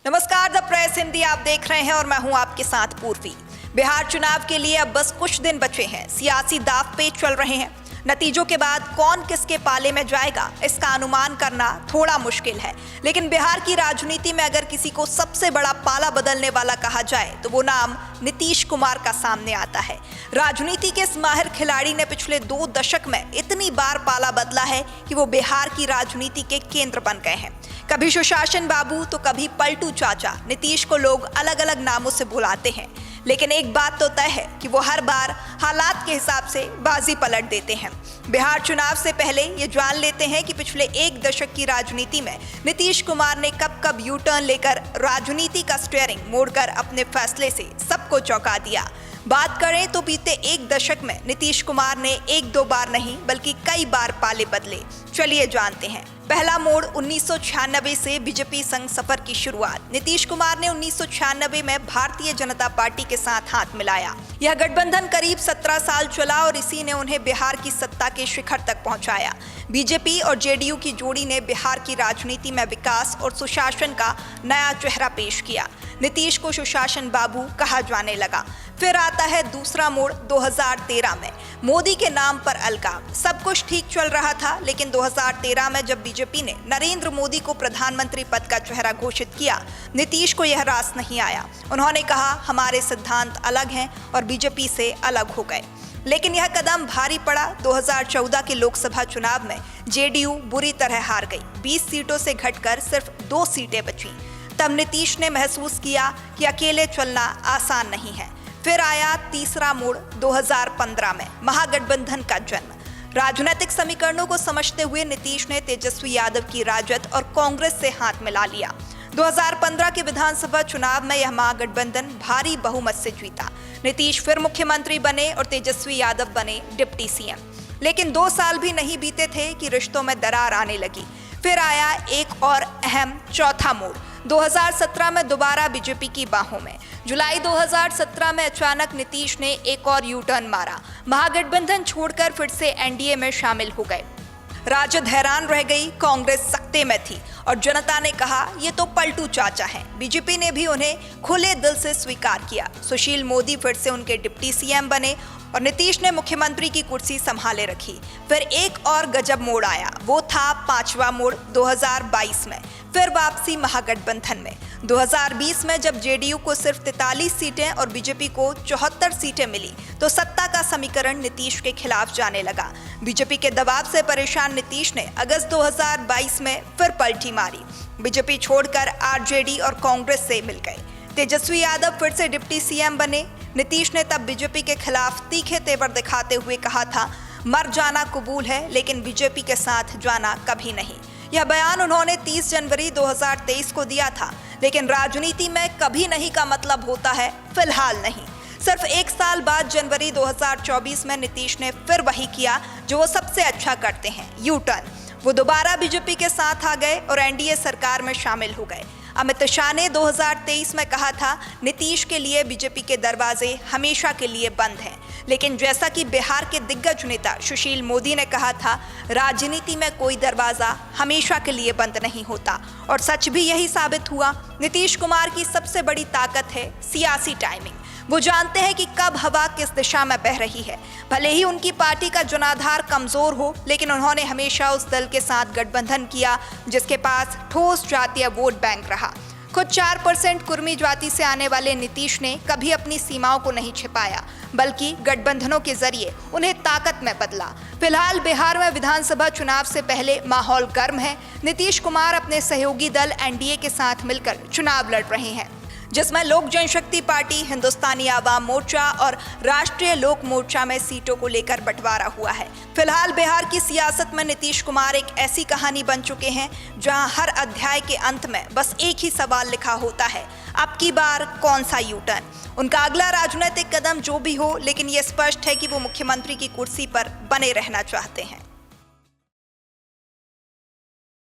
नमस्कार, the press Hindi आप देख रहे हैं और मैं हूं आपके साथ पूर्वी। बिहार चुनाव के लिए अब बस कुछ दिन बचे हैं। सियासी दांव पेच चल रहे हैं। नतीजों के बाद कौन किसके पाले में जाएगा, इसका अनुमान करना थोड़ा मुश्किल है। लेकिन बिहार की राजनीति में अगर किसी को सबसे बड़ा पाला बदलने वाला कहा जाए तो वो नाम नीतीश कुमार का सामने आता है। राजनीति के इस माहिर खिलाड़ी ने पिछले 2 दशक में इतनी बार पाला बदला है कि वो बिहार की राजनीति के केंद्र बन गए हैं। कभी सुशासन बाबू तो कभी पलटू चाचा। नीतीश को लोग अलग अलग नामों से बुलाते हैं, लेकिन एक बात तो तय है कि वो हर बार हालात के हिसाब से बाजी पलट देते हैं। बिहार चुनाव से पहले ये जान लेते हैं कि पिछले 1 दशक की राजनीति में नीतीश कुमार ने कब कब यू टर्न लेकर राजनीति का स्टीयरिंग मोड़कर अपने फैसले से सबको चौंका दिया। बात करें तो बीते 1 दशक में नीतीश कुमार ने 1-2 बार नहीं बल्कि कई बार पाले बदले। चलिए जानते हैं। पहला मोड़ 1996 से बीजेपी संग सफर की शुरुआत। नीतीश कुमार ने 1996 में भारतीय जनता पार्टी के साथ हाथ मिलाया। यह गठबंधन करीब 17 साल चला और इसी ने उन्हें बिहार की सत्ता के शिखर तक पहुंचाया। बीजेपी और जेडीयू की जोड़ी ने बिहार की राजनीति में विकास और सुशासन का नया चेहरा पेश किया। नीतीश को सुशासन बाबू कहा जाने लगा। फिर आता है दूसरा मोड़ 2013 में। मोदी के नाम पर अलगाव। सब कुछ ठीक चल रहा था, लेकिन 2013 में जब बीजेपी ने नरेंद्र मोदी को प्रधानमंत्री पद का चेहरा घोषित किया, नीतीश को यह रास नहीं आया। उन्होंने कहा हमारे सिद्धांत अलग हैं और बीजेपी से अलग हो गए। लेकिन यह कदम भारी पड़ा। 2014 के लोकसभा चुनाव में जेडीयू बुरी तरह हार गई। 20 सीटों से घटकर सिर्फ 2 सीटें बची। तब नीतीश ने महसूस किया कि अकेले चलना आसान नहीं है। फिर आया तीसरा मोड़ 2015 में, महागठबंधन का जन्म। राजनीतिक समीकरणों को समझते हुए नीतीश ने तेजस्वी यादव की राजद और कांग्रेस से हाथ मिला लिया। 2015 के विधानसभा चुनाव में यह महागठबंधन भारी बहुमत से जीता। नीतीश फिर मुख्यमंत्री बने और तेजस्वी यादव बने डिप्टी सीएम। लेकिन 2 साल भी नहीं बीते थे कि रिश्तों में दरार आने लगी। फिर आया एक और अहम चौथा मोड़ 2017 में, दोबारा बीजेपी की बाहों में। जुलाई 2017 में अचानक नीतीश ने एक और यू टर्न मारा। महागठबंधन छोड़कर फिर से एनडीए में शामिल हो गए। राजद हैरान रह गई, कांग्रेस सकते में थी और जनता ने कहा ये तो पलटू चाचा हैं। बीजेपी ने भी उन्हें खुले दिल से स्वीकार किया। सुशील मोदी फिर से उनके डिप्टी सीएम बने और नीतीश ने मुख्यमंत्री की कुर्सी संभाले रखी। फिर एक और गजब मोड़ आया, वो था 5वां मोड़ 2022 में। फिर वापसी महागठबंधन में। 2020 में जब जेडीयू को सिर्फ 43 सीटें और बीजेपी को 74 सीटें मिली तो सत्ता का समीकरण नीतीश के खिलाफ जाने लगा। बीजेपी के दबाव से परेशान नीतीश ने अगस्त 2022 में फिर पलटी मारी। बीजेपी छोड़कर आरजेडी और कांग्रेस से मिल गए। तेजस्वी यादव फिर से डिप्टी सीएम बने। नीतीश ने तब बीजेपी के खिलाफ तीखे तेवर दिखाते हुए कहा था मर जाना कबूल है, लेकिन बीजेपी के साथ जाना कभी नहीं। यह बयान उन्होंने 30 जनवरी 2023 को दिया था। लेकिन राजनीति में कभी नहीं का मतलब होता है फिलहाल नहीं। सिर्फ 1 साल बाद जनवरी 2024 में नीतीश ने फिर वही किया जो वो सबसे अच्छा करते हैं, यू टर्न। वो दोबारा बीजेपी के साथ आ गए और एनडीए सरकार में शामिल हो गए। अमित शाह ने 2023 में कहा था नीतीश के लिए बीजेपी के दरवाजे हमेशा के लिए बंद हैं। लेकिन जैसा कि बिहार के दिग्गज नेता सुशील मोदी ने कहा था, राजनीति में कोई दरवाजा हमेशा के लिए बंद नहीं होता। और सच भी यही साबित हुआ। नीतीश कुमार की सबसे बड़ी ताकत है सियासी टाइमिंग। वो जानते हैं कि कब हवा किस दिशा में बह रही है। भले ही उनकी पार्टी का जनाधार कमजोर हो, लेकिन उन्होंने हमेशा उस दल के साथ गठबंधन किया जिसके पास ठोस जातीय वोट बैंक रहा। खुद 4% कुर्मी जाति से आने वाले नीतीश ने कभी अपनी सीमाओं को नहीं छिपाया, बल्कि गठबंधनों के जरिए उन्हें ताकत में बदला। फिलहाल बिहार में विधानसभा चुनाव से पहले माहौल गर्म है। नीतीश कुमार अपने सहयोगी दल एनडीए के साथ मिलकर चुनाव लड़ रहे हैं, जिसमें लोक जनशक्ति पार्टी, हिंदुस्तानी आवाम मोर्चा और राष्ट्रीय लोक मोर्चा में सीटों को लेकर बंटवारा हुआ है। फिलहाल बिहार की सियासत में नीतीश कुमार एक ऐसी कहानी बन चुके हैं जहां हर अध्याय के अंत में बस एक ही सवाल लिखा होता है, अब की बार कौन सा यू टर्न। उनका अगला राजनीतिक कदम जो भी हो, लेकिन ये स्पष्ट है कि वो मुख्यमंत्री की कुर्सी पर बने रहना चाहते हैं।